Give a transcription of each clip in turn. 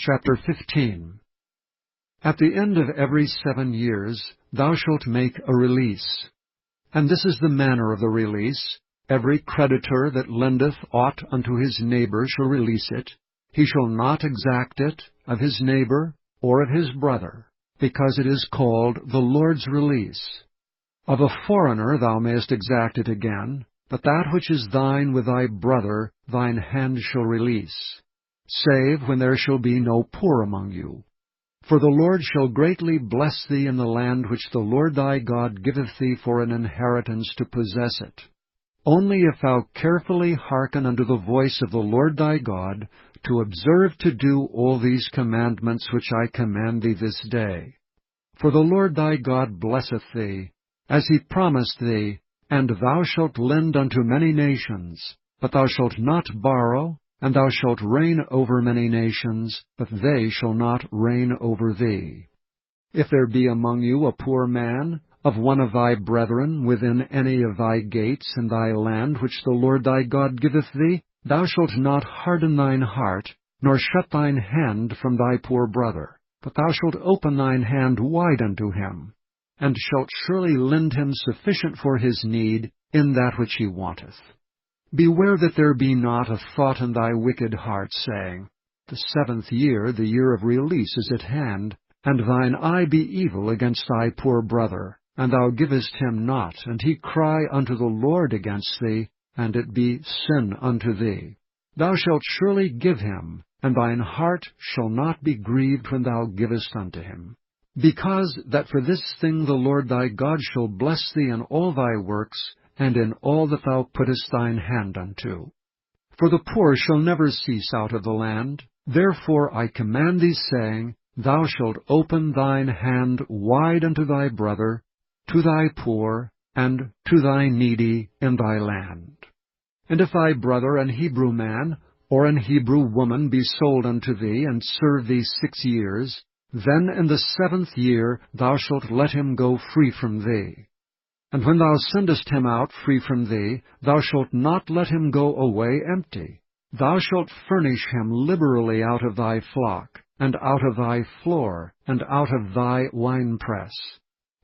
Chapter 15. At the end of every 7 years thou shalt make a release. And this is the manner of the release. Every creditor that lendeth aught unto his neighbor shall release it. He shall not exact it of his neighbor or of his brother, because it is called the Lord's release. Of a foreigner thou mayest exact it again, but that which is thine with thy brother thine hand shall release, save when there shall be no poor among you. For the Lord shall greatly bless thee in the land which the Lord thy God giveth thee for an inheritance to possess it. Only if thou carefully hearken unto the voice of the Lord thy God, to observe to do all these commandments which I command thee this day. For the Lord thy God blesseth thee, as he promised thee, and thou shalt lend unto many nations, but thou shalt not borrow, and thou shalt reign over many nations, but they shall not reign over thee. If there be among you a poor man, of one of thy brethren, within any of thy gates in thy land which the Lord thy God giveth thee, thou shalt not harden thine heart, nor shut thine hand from thy poor brother, but thou shalt open thine hand wide unto him, and shalt surely lend him sufficient for his need in that which he wanteth. Beware that there be not a thought in thy wicked heart, saying, The 7th year, the year of release, is at hand, and thine eye be evil against thy poor brother, and thou givest him not, and he cry unto the Lord against thee, and it be sin unto thee. Thou shalt surely give him, and thine heart shall not be grieved when thou givest unto him. Because that for this thing the Lord thy God shall bless thee in all thy works, and in all that thou puttest thine hand unto. For the poor shall never cease out of the land. Therefore I command thee, saying, Thou shalt open thine hand wide unto thy brother, to thy poor, and to thy needy in thy land. And if thy brother, an Hebrew man, or an Hebrew woman, be sold unto thee, and serve thee 6 years, then in the 7th year thou shalt let him go free from thee. And when thou sendest him out free from thee, thou shalt not let him go away empty. Thou shalt furnish him liberally out of thy flock, and out of thy floor, and out of thy winepress.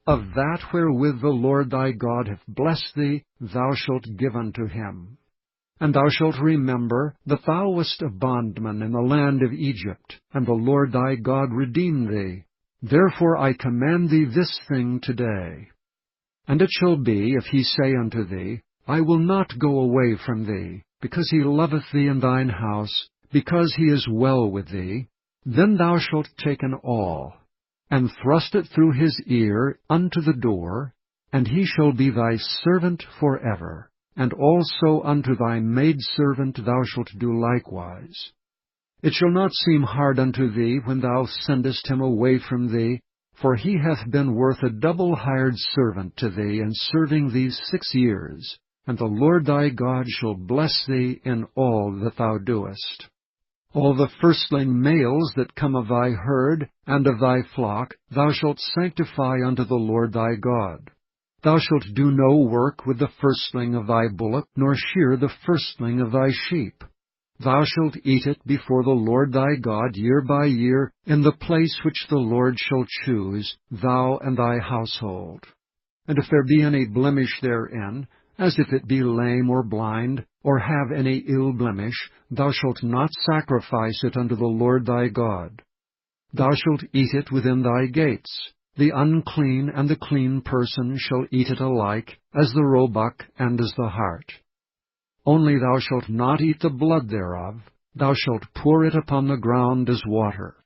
Of that wherewith the Lord thy God hath blessed thee, thou shalt give unto him. And thou shalt remember that thou wast a bondman in the land of Egypt, and the Lord thy God redeemed thee. Therefore I command thee this thing today. And it shall be, if he say unto thee, I will not go away from thee, because he loveth thee in thine house, because he is well with thee, then thou shalt take an awl, and thrust it through his ear unto the door, and he shall be thy servant forever. And also unto thy maidservant thou shalt do likewise. It shall not seem hard unto thee when thou sendest him away from thee, for he hath been worth a double hired servant to thee in serving thee 6 years, and the Lord thy God shall bless thee in all that thou doest. All the firstling males that come of thy herd and of thy flock thou shalt sanctify unto the Lord thy God. Thou shalt do no work with the firstling of thy bullock, nor shear the firstling of thy sheep. Thou shalt eat it before the Lord thy God year by year, in the place which the Lord shall choose, thou and thy household. And if there be any blemish therein, as if it be lame or blind, or have any ill blemish, thou shalt not sacrifice it unto the Lord thy God. Thou shalt eat it within thy gates. The unclean and the clean person shall eat it alike, as the roebuck and as the hart. Only thou shalt not eat the blood thereof. Thou shalt pour it upon the ground as water.